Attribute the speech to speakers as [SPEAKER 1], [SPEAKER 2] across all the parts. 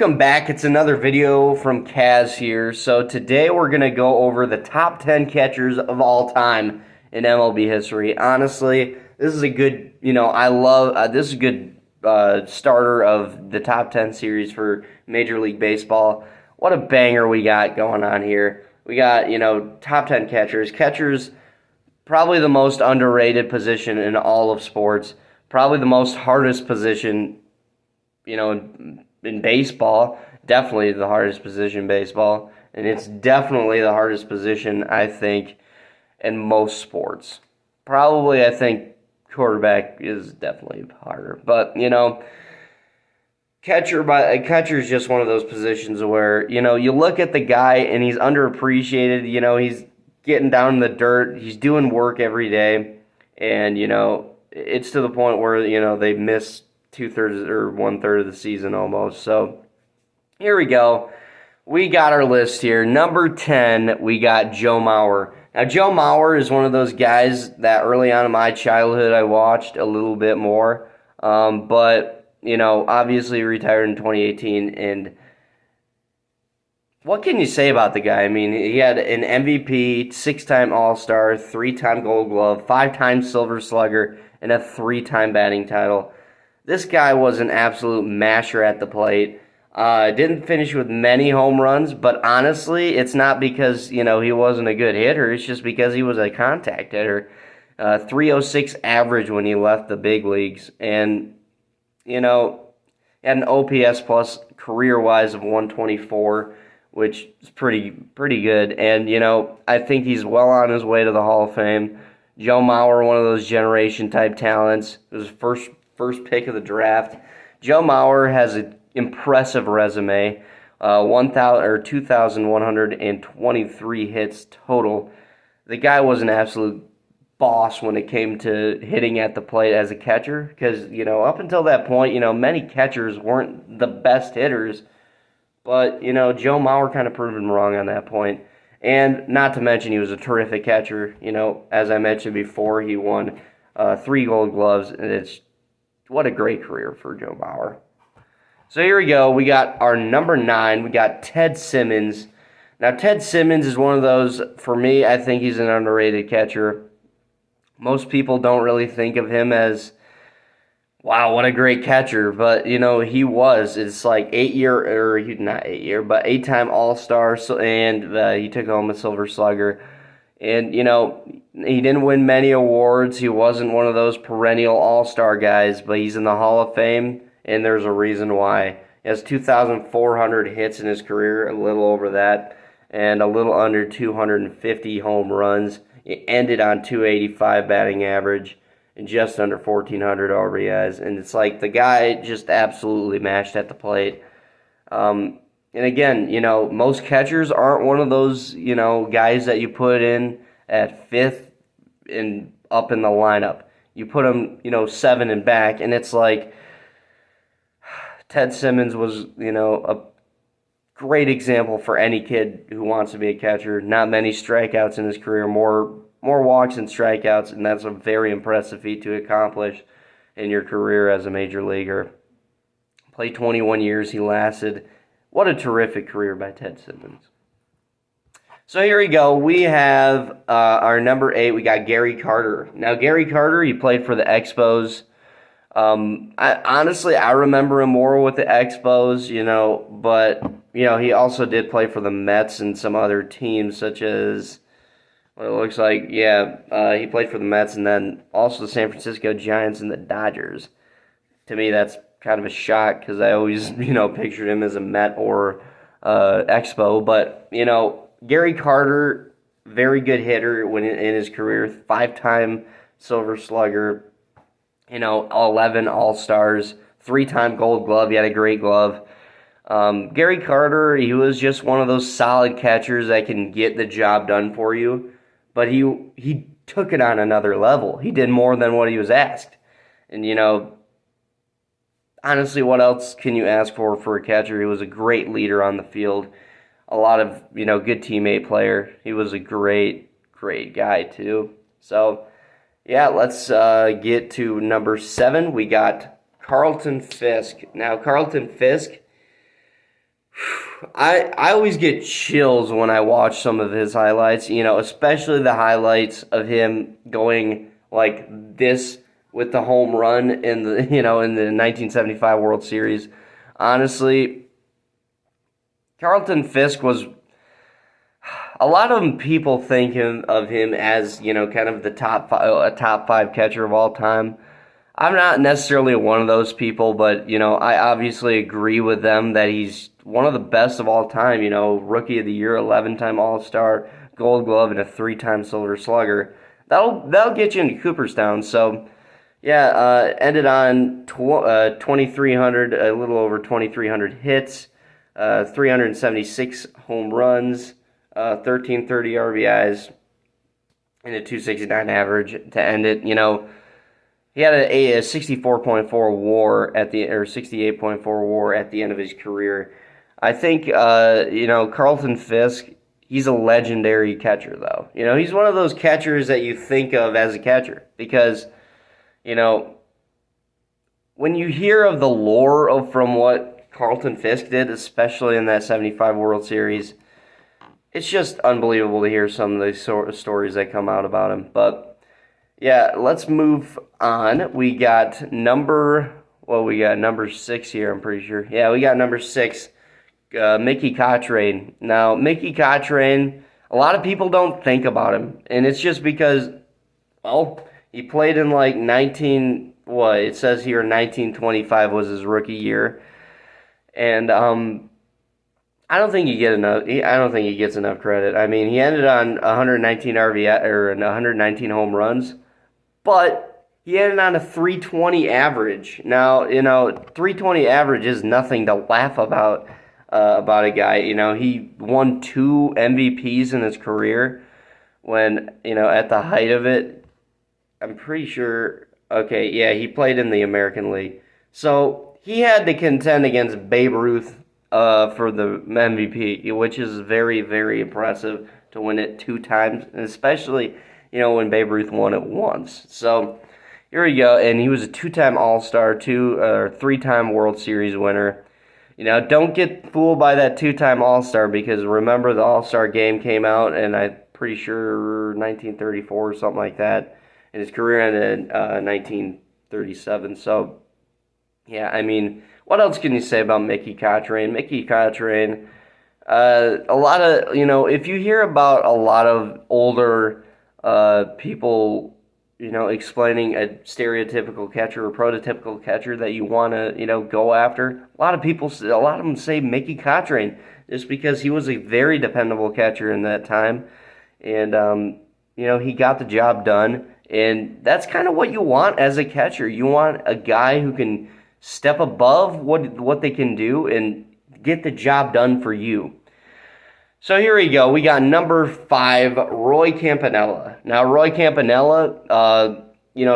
[SPEAKER 1] welcome back. It's another video from Kaz here. So today we're going to go over the top 10 catchers of all time in MLB history. Honestly, this is a good, this is a good starter of the top 10 series for Major League Baseball. What a banger we got going on here. We got, top 10 catchers. Catchers, probably the most underrated position in all of sports. Probably the most hardest position, in baseball. Definitely the hardest position in baseball. And it's definitely the hardest position, I think, in most sports. Probably, I think, quarterback is definitely harder. But, catcher is just one of those positions where, you look at the guy and he's underappreciated. He's getting down in the dirt. He's doing work every day. And, it's to the point where, they miss 2/3 or 1/3 of the season almost. So here we go. We got our list here. Number 10, we got Joe Mauer. Now, Joe Mauer is one of those guys that early on in my childhood I watched a little bit more. But, obviously retired in 2018. And what can you say about the guy? I mean, he had an MVP, 6-time All-Star, 3-time Gold Glove, 5-time Silver Slugger, and a 3-time batting title. This guy was an absolute masher at the plate. Didn't finish with many home runs, but honestly, it's not because, he wasn't a good hitter. It's just because he was a contact hitter. 306 average when he left the big leagues. And, had an OPS plus career-wise of 124, which is pretty good. And, I think he's well on his way to the Hall of Fame. Joe Mauer, one of those generation-type talents. It was first pick of the draft. Joe Mauer has an impressive resume, 2,123 hits total. The guy was an absolute boss when it came to hitting at the plate as a catcher because, up until that point, many catchers weren't the best hitters, but, Joe Mauer kind of proved him wrong on that point. And not to mention he was a terrific catcher. As I mentioned before, he won 3 Gold Gloves, and what a great career for Joe Mauer. So here we go. We got our number 9. We got Ted Simmons. Now, Ted Simmons is one of those, for me, I think he's an underrated catcher. Most people don't really think of him as, wow, what a great catcher. But, he was. It's like 8-time All-Star, and he took home a Silver Slugger. And, he didn't win many awards. He wasn't one of those perennial all-star guys, but he's in the Hall of Fame, and there's a reason why. He has 2,400 hits in his career, a little over that, and a little under 250 home runs. It ended on 285 batting average and just under 1,400 RBIs. And it's like the guy just absolutely mashed at the plate. And again, most catchers aren't one of those, guys that you put in at 5th and up in the lineup. You put them, 7 and back, and it's like Ted Simmons was, a great example for any kid who wants to be a catcher. Not many strikeouts in his career, more walks than strikeouts, and that's a very impressive feat to accomplish in your career as a major leaguer. Played 21 years, he lasted. What a terrific career by Ted Simmons. So here we go. We have our number 8. We got Gary Carter. Now, Gary Carter, he played for the Expos. I remember him more with the Expos, but, he also did play for the Mets and some other teams such as, well, it looks like, he played for the Mets and then also the San Francisco Giants and the Dodgers. To me, that's kind of a shock because I always, pictured him as a Met or Expo. But, Gary Carter, very good hitter in his career, 5-time Silver Slugger, 11 All-Stars, 3-time Gold Glove. He had a great glove. Gary Carter, he was just one of those solid catchers that can get the job done for you. But he took it on another level. He did more than what he was asked. And, honestly, what else can you ask for a catcher? He was a great leader on the field. A lot of, good teammate player. He was a great guy, too. So, let's get to number 7. We got Carlton Fisk. Now, Carlton Fisk, I always get chills when I watch some of his highlights, especially the highlights of him going like this with the home run in the, in the 1975 World Series. Honestly, Carlton Fisk was a lot of people think of him as, kind of the a top five catcher of all time. I'm not necessarily one of those people, but I obviously agree with them that he's one of the best of all time. Rookie of the Year, 11-time All-Star, Gold Glove, and a 3-time Silver Slugger. That'll get you into Cooperstown. So yeah, ended on 2,300, a little over 2,300 hits, 376 home runs, 1,330 RBIs, and a 269 average to end it. He had a 64.4 WAR at the or 68.4 WAR at the end of his career. I think Carlton Fisk. He's a legendary catcher, though. He's one of those catchers that you think of as a catcher because, when you hear of the lore from what Carlton Fisk did, especially in that 75 World Series, it's just unbelievable to hear some of the stories that come out about him. But yeah, let's move on. We got number 6 here, I'm pretty sure. Yeah, we got number 6, Mickey Cochrane. Now, Mickey Cochrane, a lot of people don't think about him, and it's just because, well, he played in like it says here 1925 was his rookie year, and I don't think he gets enough credit. I mean, he ended on 119 RBI or 119 home runs, but he ended on a 320 average. Now, 320 average is nothing to laugh about a guy. He won 2 MVPs in his career when, at the height of it. I'm pretty sure, okay, yeah, he played in the American League. So, he had to contend against Babe Ruth for the MVP, which is very, very impressive to win it 2 times, and especially, when Babe Ruth won it once. So, here we go, and he was a 2-time All-Star, 3-time World Series winner. Don't get fooled by that 2-time All-Star, because remember the All-Star game came out, and I'm pretty sure 1934 or something like that, and his career ended in 1937. So, yeah, I mean, what else can you say about Mickey Cochrane? Mickey Cochrane, a lot of, if you hear about a lot of older people, explaining a stereotypical catcher or prototypical catcher that you want to, go after, a lot of them say Mickey Cochrane just because he was a very dependable catcher in that time. And, he got the job done. And that's kind of what you want as a catcher. You want a guy who can step above what they can do and get the job done for you. So here we go. We got number 5, Roy Campanella. Now, Roy Campanella,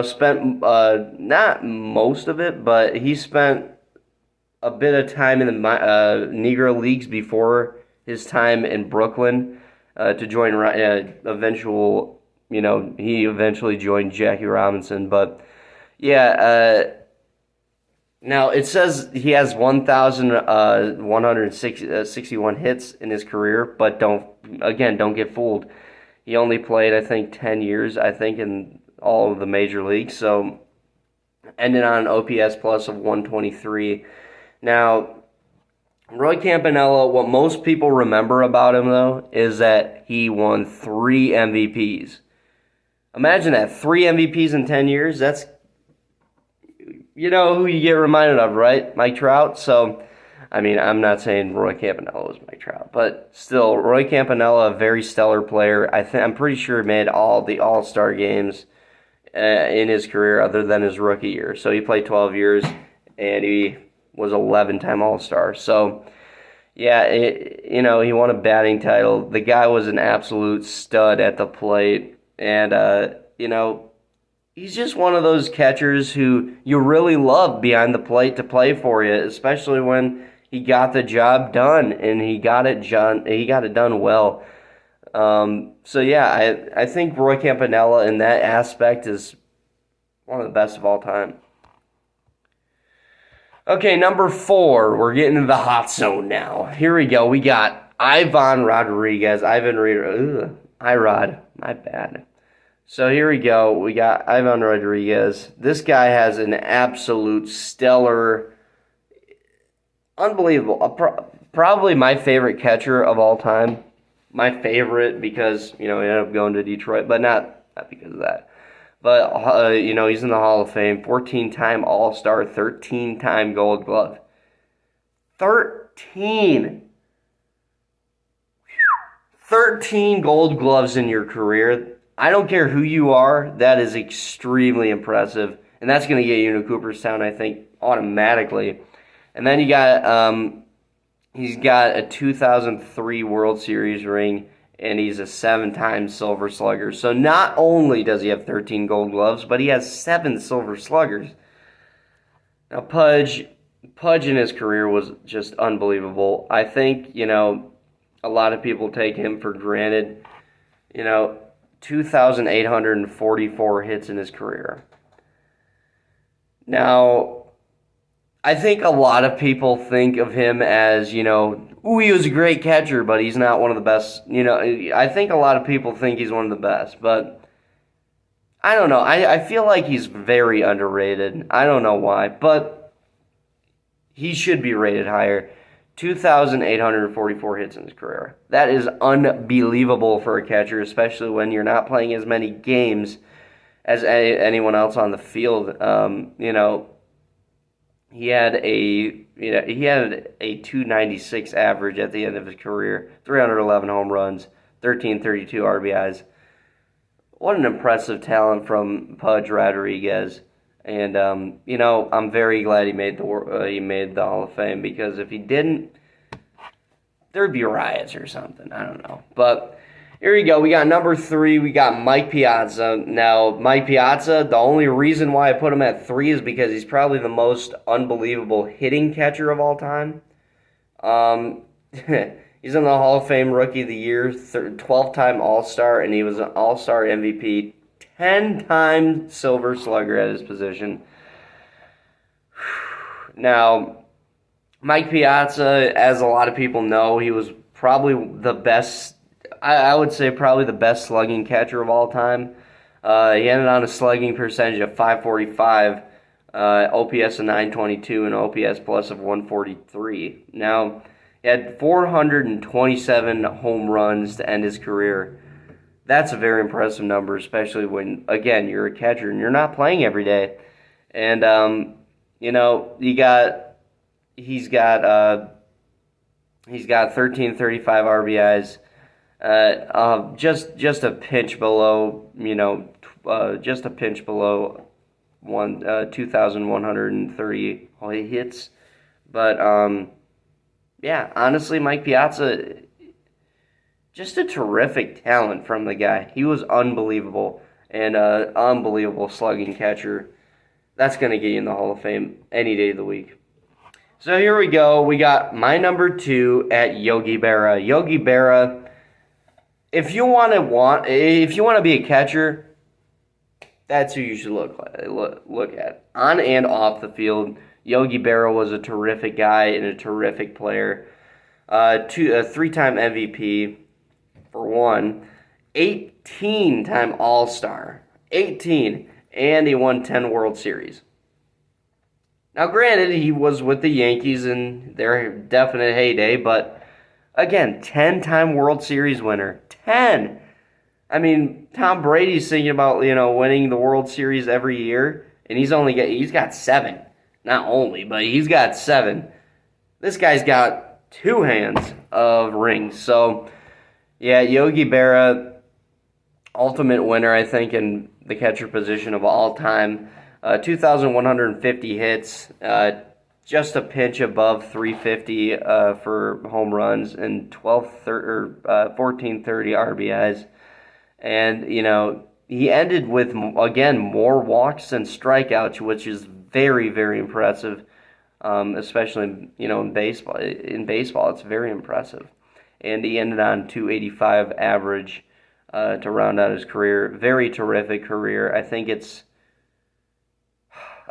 [SPEAKER 1] spent not most of it, but he spent a bit of time in the Negro Leagues before his time in Brooklyn to join he eventually joined Jackie Robinson. But yeah, now it says he has 1,161 hits in his career, but don't get fooled. He only played, I think, 10 years, in all of the major leagues. So ended on an OPS plus of 123. Now, Roy Campanella, what most people remember about him, though, is that he won 3 MVPs. Imagine that, 3 MVPs in 10 years. That's, who you get reminded of, right? Mike Trout. So, I mean, I'm not saying Roy Campanella was Mike Trout, but still, Roy Campanella, a very stellar player. I'm pretty sure he made all the All-Star games in his career other than his rookie year. So he played 12 years, and he was 11-time All-Star. So, yeah, he won a batting title. The guy was an absolute stud at the plate. And, he's just one of those catchers who you really love behind the plate to play for you, especially when he got the job done, and he got it done well. So, yeah, I think Roy Campanella in that aspect is one of the best of all time. Okay, number 4. We're getting into the hot zone now. Here we go. We got Ivan Rodriguez. Irod. My bad. So here we go. We got Ivan Rodriguez. This guy has an absolute stellar, unbelievable, probably my favorite catcher of all time. My favorite because, he ended up going to Detroit, but not because of that. But, he's in the Hall of Fame. 14-time All-Star, 13-time Gold Glove. 13 Gold Gloves in your career. I don't care who you are. That is extremely impressive. And that's going to get you into Cooperstown, I think, automatically. And then he's got a 2003 World Series ring, and he's a 7-time Silver Slugger. So not only does he have 13 Gold Gloves, but he has 7 Silver Sluggers. Now, Pudge in his career was just unbelievable. I think, a lot of people take him for granted. 2,844 hits in his career. Now, I think a lot of people think of him as, he was a great catcher, but he's not one of the best. I think a lot of people think he's one of the best, but I don't know. I feel like he's very underrated. I don't know why, but he should be rated higher. 2,844 hits in his career. That is unbelievable for a catcher, especially when you're not playing as many games as anyone else on the field. He had a 296 average at the end of his career, 311 home runs, 1332 RBIs. What an impressive talent from Pudge Rodriguez. And I'm very glad he made the Hall of Fame, because if he didn't, there'd be riots or something. I don't know. But here we go. We got number 3. We got Mike Piazza. Now, Mike Piazza, the only reason why I put him at 3 is because he's probably the most unbelievable hitting catcher of all time. He's in the Hall of Fame Rookie of the Year, 12-time All-Star, and he was an All-Star MVP, 10-time Silver Slugger at his position. Now, Mike Piazza, as a lot of people know, he was probably the best, I would say probably the best slugging catcher of all time. He ended on a slugging percentage of .545, OPS of .922, and OPS plus of 143. Now, he had 427 home runs to end his career. That's a very impressive number, especially when, again, you're a catcher and you're not playing every day. And, he's got 1335 RBIs, just a pinch below, 2,130 hits. But, honestly, Mike Piazza, just a terrific talent from the guy. He was unbelievable, and unbelievable slugging catcher. That's going to get you in the Hall of Fame any day of the week. So here we go. We got my number 2 at Yogi Berra. Yogi Berra, if you want to be a catcher, that's who you should look at. On and off the field, Yogi Berra was a terrific guy and a terrific player. A 3-time MVP. For one, 18-time All-Star. 18. And he won 10 World Series. Now, granted, he was with the Yankees in their definite heyday, but again, 10-time World Series winner. 10! I mean, Tom Brady's thinking about, winning the World Series every year, and he's got 7. Not only, but he's got 7. This guy's got 2 hands of rings. So, yeah, Yogi Berra, ultimate winner, I think, in the catcher position of all time. 2,150 hits, just a pinch above 350 for home runs, and 1,430 RBIs. And, he ended with, again, more walks than strikeouts, which is very, very impressive, especially, in baseball. In baseball, it's very impressive. And he ended on 285 average to round out his career. Very terrific career. I think it's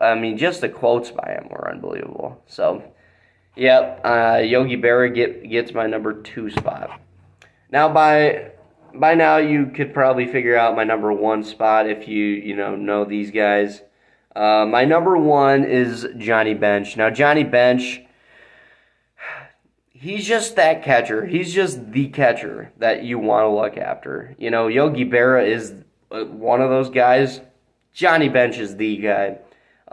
[SPEAKER 1] I mean, just the quotes by him were unbelievable. So, yep, Yogi Berra gets my number 2 spot. Now, by now, you could probably figure out my number 1 spot if you know these guys. My number 1 is Johnny Bench. Now, Johnny Bench, he's just that catcher. He's just the catcher that you want to look after. Yogi Berra is one of those guys. Johnny Bench is the guy.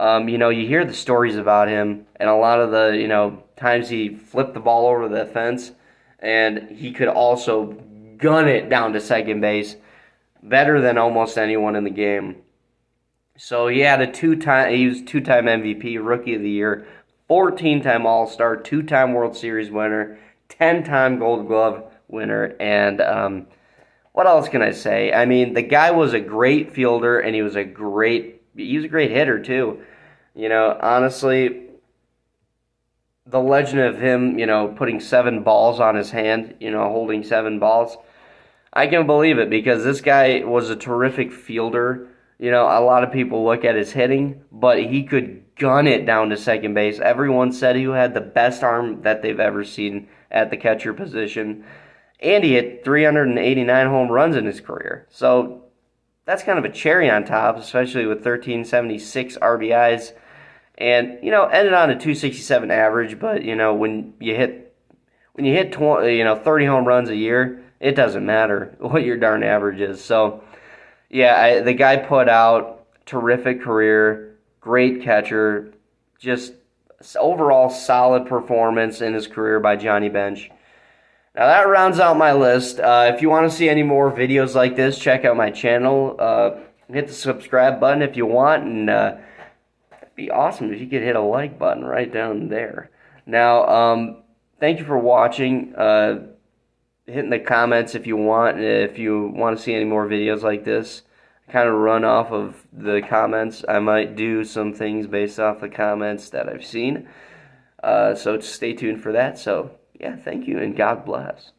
[SPEAKER 1] You hear the stories about him, and a lot of the, times he flipped the ball over the fence, and he could also gun it down to second base better than almost anyone in the game. So he was 2-time MVP, Rookie of the Year, 14-time All-Star, 2-time World Series winner, 10-time Gold Glove winner, and what else can I say? I mean, the guy was a great fielder, and he was a great hitter too. Honestly, the legend of him, putting 7 balls on his hand, holding 7 balls, I can believe it because this guy was a terrific fielder. A lot of people look at his hitting, but he could gun it down to second base. Everyone said he had the best arm that they've ever seen at the catcher position. And he hit 389 home runs in his career. So that's kind of a cherry on top, especially with 1,376 RBIs. And, ended on a 267 average, but, when you hit 30 home runs a year, it doesn't matter what your darn average is. So, yeah, the guy put out terrific career, great catcher, just overall solid performance in his career by Johnny Bench. Now that rounds out my list. If you want to see any more videos like this, check out my channel. Hit the subscribe button if you want, and it'd be awesome if you could hit a like button right down there. Now, thank you for watching. Hit in the comments if you want to see any more videos like this. Kind of run off of the comments. I might do some things based off the comments that I've seen. So stay tuned for that. So, yeah, thank you, and God bless.